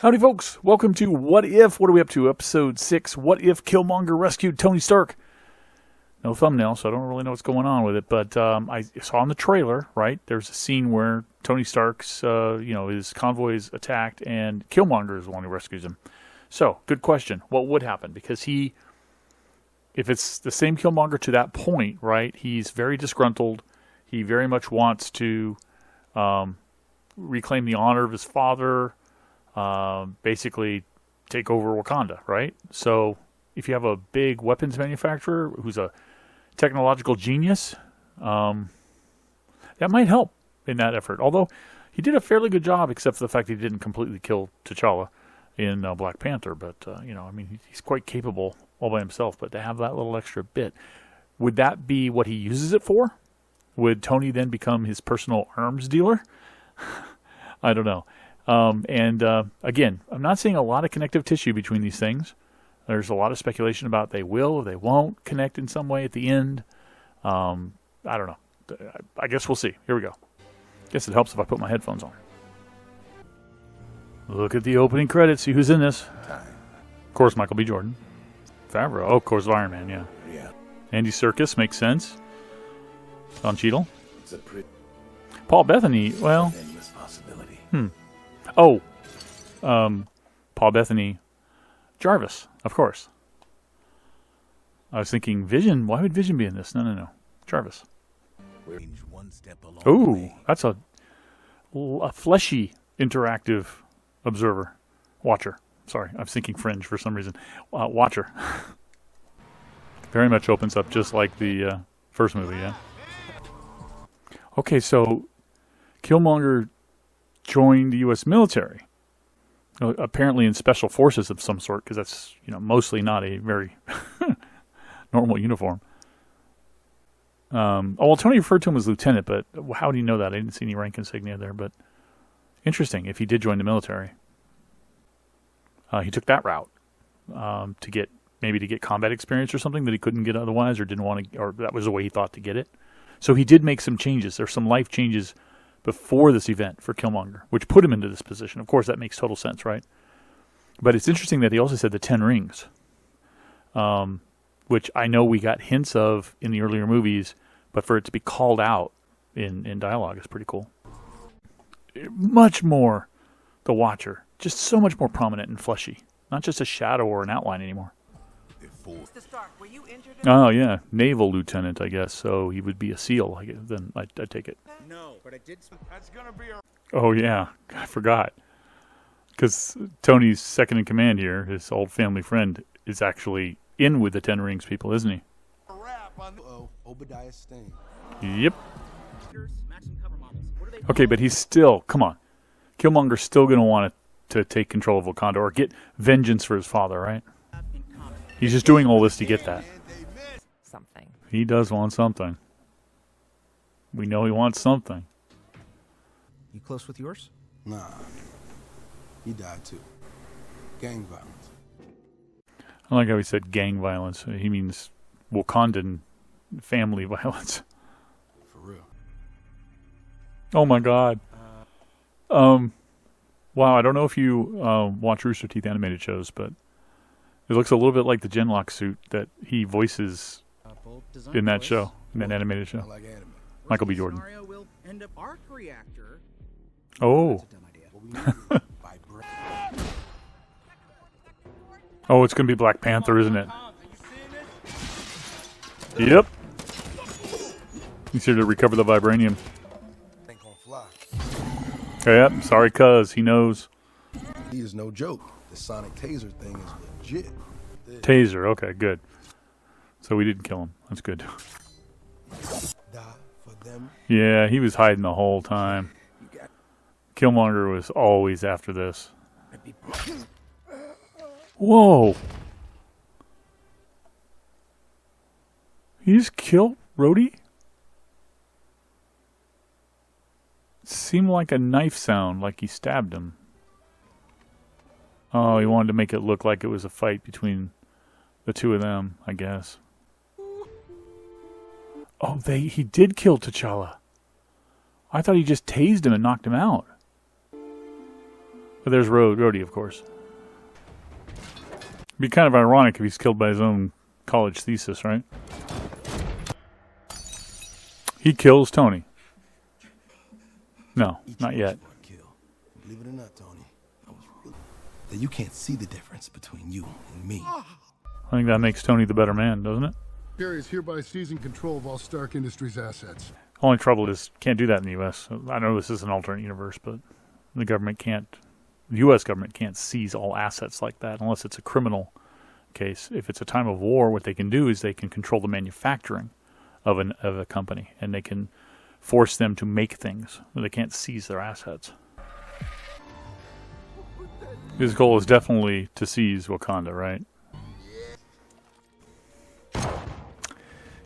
Howdy, folks. Welcome to What If? What are we up to? Episode 6. What if Killmonger rescued Tony Stark? No thumbnail, so I don't really know what's going on with it. But I saw in the trailer, right? There's a scene where Tony Stark's, his convoy is attacked, and Killmonger is the one who rescues him. So, good question. What would happen? Because if it's the same Killmonger to that point, right? He's very disgruntled. He very much wants to reclaim the honor of his father. Basically take over Wakanda, right? So if you have a big weapons manufacturer who's a technological genius, that might help in that effort. Although he did a fairly good job, except for the fact that he didn't completely kill T'Challa in Black Panther. But, he's quite capable all by himself. But to have that little extra bit, would that be what he uses it for? Would Tony then become his personal arms dealer? I don't know. Again, I'm not seeing a lot of connective tissue between these things. There's a lot of speculation about they will or they won't connect in some way at the end. I don't know. I guess we'll see. Here we go. Guess it helps if I put my headphones on. Look at the opening credits. See who's in this. Of course, Michael B. Jordan. Favreau. Oh, of course, Iron Man, yeah. Andy Serkis makes sense. Don Cheadle. Paul Bettany, well... Paul Bettany, Jarvis, of course. I was thinking Vision. Why would Vision be in this? No. Jarvis. Ooh, that's a fleshy, interactive observer. Watcher. Sorry, I was thinking Fringe for some reason. Watcher. Very much opens up just like the first movie, yeah. Okay, so Killmonger joined the U.S. military, apparently in special forces of some sort, because that's mostly not a very normal uniform. Tony referred to him as lieutenant, but how do you know that? I didn't see any rank insignia there, but interesting if he did join the military. He took that route to get combat experience or something that he couldn't get otherwise, or didn't want to, or that was the way he thought to get it. So he did make some changes. There's some life changes before this event for Killmonger, which put him into this position. Of course, that makes total sense, right? But it's interesting that he also said the 10 rings, which I know we got hints of in the earlier movies, but for it to be called out in dialogue is pretty cool. Much more the Watcher, just so much more prominent and fleshy, not just a shadow or an outline anymore. Oh, yeah, naval lieutenant, I guess, so he would be a SEAL, I guess, then I'd take it. No, but I did that's gonna be Oh, yeah, I forgot. Because Tony's second in command here, his old family friend, is actually in with the 10 Rings people, isn't he? Obadiah Stane. Yep. Okay, but he's still, come on. Killmonger's still going to want to take control of Wakanda or get vengeance for his father, right? He's just doing all this to get that. Something. He does want something. We know he wants something. You close with yours? Nah. He died too. Gang violence. I like how he said gang violence. He means Wakandan family violence. For real. Oh my God. Wow, I don't know if you watch Rooster Teeth animated shows, but it looks a little bit like the Genlock suit that he voices in that show, in that animated show. Like anime. Michael B. Jordan. Will end up arc reactor. Oh. Oh, it's going to be Black Panther, isn't it? Yep. He's here to recover the vibranium. Ain't gonna fly. Yep, sorry cuz, he knows. He is no joke. The sonic taser thing is legit. Taser, okay, good. So we didn't kill him. That's good. Die for them. Yeah, he was hiding the whole time. Killmonger was always after this. Whoa. He just killed Rhodey? Seemed like a knife sound, like he stabbed him. Oh, he wanted to make it look like it was a fight between the two of them, I guess. Oh, he did kill T'Challa. I thought he just tased him and knocked him out. But there's Rhodey, of course. It'd be kind of ironic if he's killed by his own college thesis, right? He kills Tony. No, not yet. Kill. Believe it or not, Tony, I was really... that you can't see the difference between you and me. I think that makes Tony the better man, doesn't it? Carrier is hereby seizing control of all Stark Industries assets. Only trouble is, can't do that in the U.S. I know this is an alternate universe, but the U.S. government can't seize all assets like that unless it's a criminal case. If it's a time of war, what they can do is they can control the manufacturing of a company, and they can force them to make things. They can't seize their assets. His goal is definitely to seize Wakanda, right?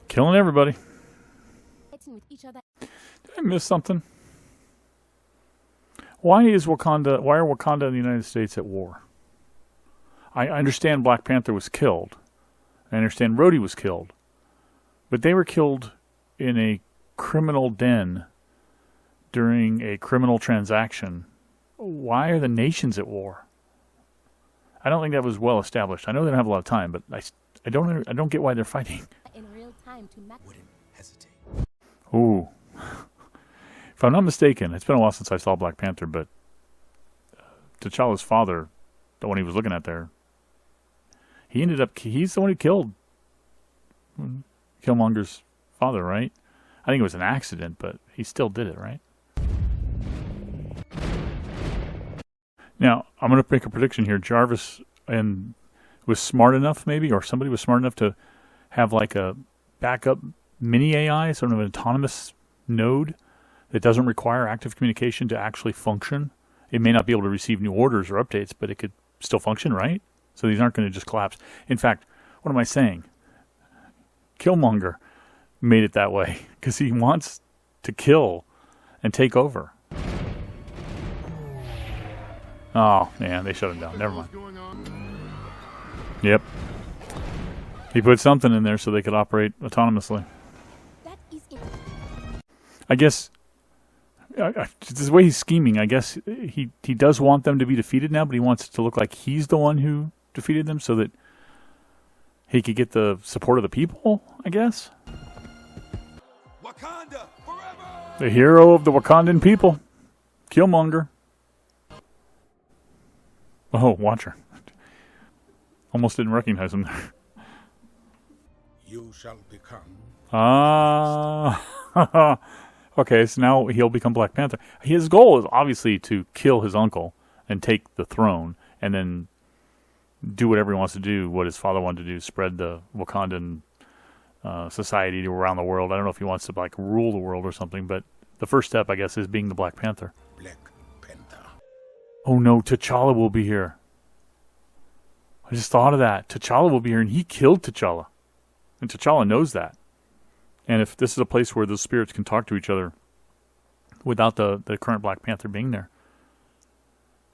Killing everybody. Did I miss something? Why are Wakanda and the United States at war? I understand Black Panther was killed. I understand Rhodey was killed. But they were killed in a criminal den during a criminal transaction. Why are the nations at war? I don't think that was well established. I know they don't have a lot of time, but I don't get why they're fighting. In real time to Wouldn't hesitate. Ooh. If I'm not mistaken, it's been a while since I saw Black Panther, but T'Challa's father, the one he was looking at there, he's the one who killed Killmonger's father, right? I think it was an accident, but he still did it, right? Now, I'm going to make a prediction here. Jarvis was smart enough, maybe, or somebody was smart enough to have like a backup mini AI, sort of an autonomous node that doesn't require active communication to actually function. It may not be able to receive new orders or updates, but it could still function, right? So these aren't going to just collapse. In fact, what am I saying? Killmonger made it that way because he wants to kill and take over. Oh, man, they shut him down. Never mind. Yep. He put something in there so they could operate autonomously. that is it. I guess the way he's scheming, I guess he does want them to be defeated now, but he wants it to look like he's the one who defeated them so that he could get the support of the people, I guess. Wakanda forever! The hero of the Wakandan people, Killmonger. Oh, Watcher. Almost didn't recognize him there. You shall become. Okay, so now he'll become Black Panther. His goal is obviously to kill his uncle and take the throne and then do whatever he wants to do, what his father wanted to do, spread the Wakandan society around the world. I don't know if he wants to like rule the world or something, but the first step, I guess, is being the Black Panther. Black Panther. Oh no, T'Challa will be here. I just thought of that. T'Challa will be here, and he killed T'Challa. And T'Challa knows that. And if this is a place where the spirits can talk to each other without the current Black Panther being there,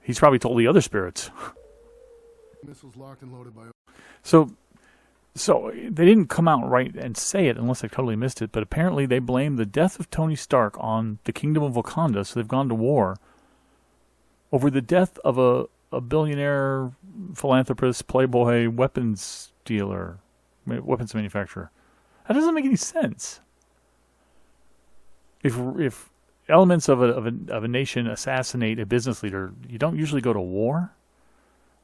he's probably told the other spirits. Missiles locked and loaded by... So they didn't come out right and say it unless I totally missed it, but apparently they blame the death of Tony Stark on the Kingdom of Wakanda, so they've gone to war over the death of a billionaire philanthropist, playboy, weapons dealer, weapons manufacturer. That doesn't make any sense. If elements of a nation assassinate a business leader, you don't usually go to war.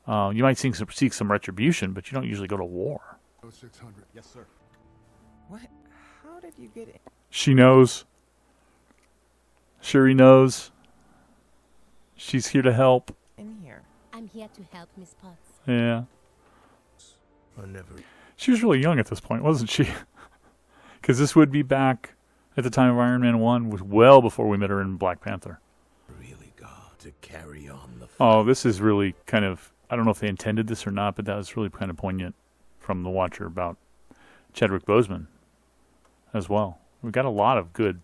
You might seek some retribution, but you don't usually go to war. 600. Yes, sir. What? How did you get in? She knows. Shuri knows. She's here to help. Here? I'm here to help, Miss Potts. Yeah. I never. She was really young at this point, wasn't she? Because this would be back at the time of Iron Man 1, was well before we met her in Black Panther. Really got to carry on the. Oh, this is really kind of, I don't know if they intended this or not, but that was really kind of poignant from the Watcher about Chadwick Boseman as well. We got a lot of good,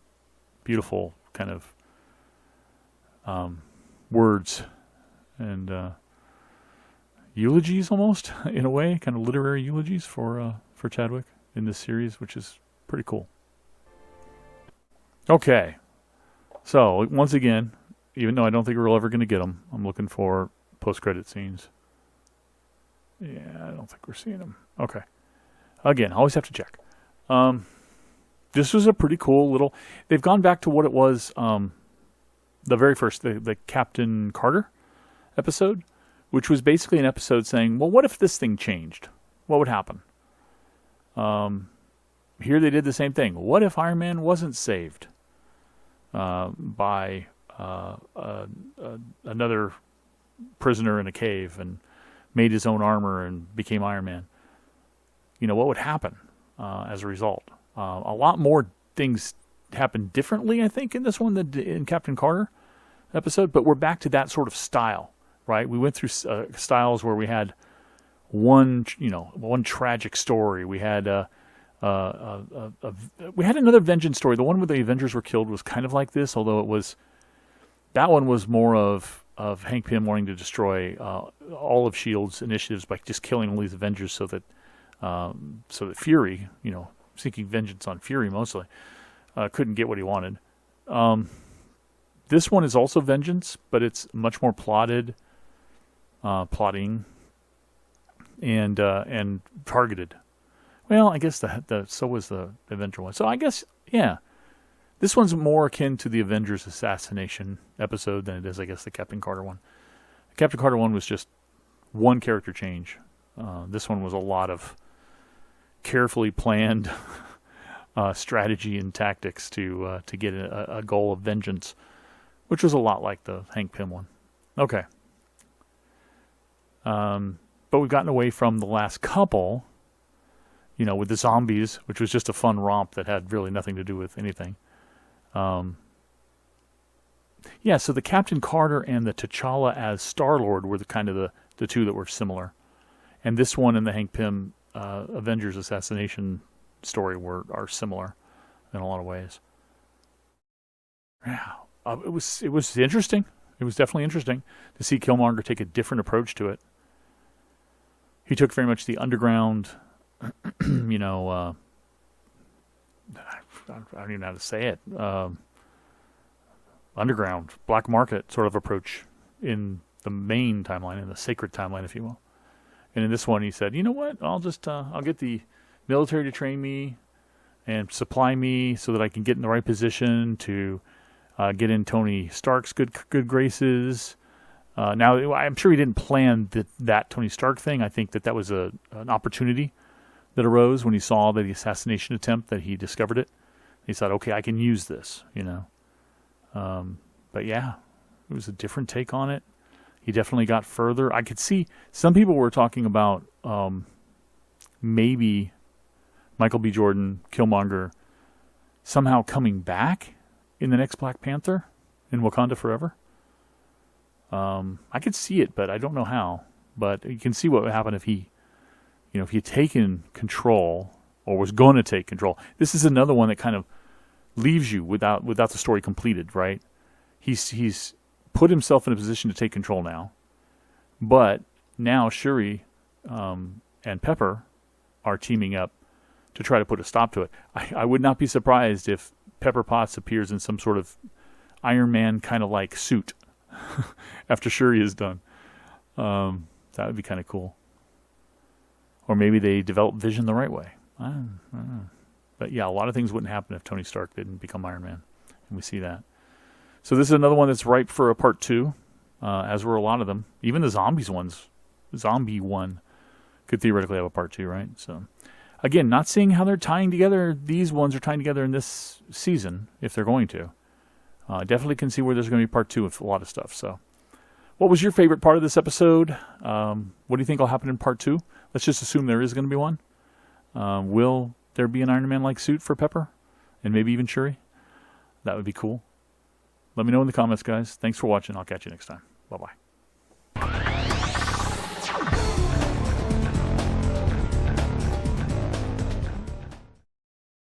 beautiful kind of words and eulogies almost, in a way, kind of literary eulogies for Chadwick in this series, which is pretty cool. Okay, so once again, even though I don't think we're ever going to get them. I'm looking for post-credit scenes. Yeah, I don't think we're seeing them. Okay. Again, I always have to check. This was a pretty cool little... They've gone back to what it was, the very first, the Captain Carter episode, which was basically an episode saying, well, what if this thing changed? What would happen? Here they did the same thing. What if Iron Man wasn't saved by another prisoner in a cave and made his own armor and became Iron Man? You know, what would happen as a result? A lot more things happened differently, I think, in this one than in Captain Carter episode, but we're back to that sort of style, right? We went through styles where we had one tragic story. We had we had another vengeance story. The one where the Avengers were killed was kind of like this, although that one was more of Hank Pym wanting to destroy all of S.H.I.E.L.D.'s initiatives by just killing all these Avengers so that Fury, seeking vengeance on Fury mostly, couldn't get what he wanted. This one is also vengeance, but it's much more plotting, and targeted. Well, I guess so was the Avenger one. So I guess, yeah, this one's more akin to the Avengers assassination episode than it is, I guess, the Captain Carter one. The Captain Carter one was just one character change. This one was a lot of carefully planned strategy and tactics to get a goal of vengeance, which was a lot like the Hank Pym one. Okay. But we've gotten away from the last couple, with the zombies, which was just a fun romp that had really nothing to do with anything. Yeah, so the Captain Carter and the T'Challa as Star-Lord were the two that were similar. And this one and the Hank Pym Avengers assassination story are similar in a lot of ways. Yeah, it was interesting. It was definitely interesting to see Killmonger take a different approach to it. He took very much the underground, I don't even know how to say it, underground, black market sort of approach in the main timeline, in the sacred timeline, if you will. And in this one, he said, you know what, I'll get the military to train me and supply me so that I can get in the right position to get in Tony Stark's good graces. Now, I'm sure he didn't plan that Tony Stark thing. I think that was an opportunity that arose when he saw the assassination attempt, that he discovered it. He thought, okay, I can use this, But yeah, it was a different take on it. He definitely got further. I could see some people were talking about maybe Michael B. Jordan, Killmonger, somehow coming back in the next Black Panther in Wakanda Forever. I could see it, but I don't know how. But you can see what would happen if he had taken control or was going to take control. This is another one that kind of leaves you without the story completed, right? He's put himself in a position to take control now, but now Shuri and Pepper are teaming up to try to put a stop to it. I would not be surprised if Pepper Potts appears in some sort of Iron Man kind of like suit after Shuri is done. That would be kind of cool. Or maybe they develop Vision the right way. I don't know. But yeah, a lot of things wouldn't happen if Tony Stark didn't become Iron Man. And we see that. So this is another one that's ripe for a part 2, as were a lot of them. Even the Zombie one could theoretically have a part 2, right? So again, not seeing how they're tying together. These ones are tying together in this season, if they're going to. Definitely can see where there's going to be part 2 of a lot of stuff. So what was your favorite part of this episode? What do you think will happen in part 2? Let's just assume there is going to be one. Will there be an Iron Man-like suit for Pepper? And maybe even Shuri? That would be cool. Let me know in the comments, guys. Thanks for watching. I'll catch you next time. Bye-bye.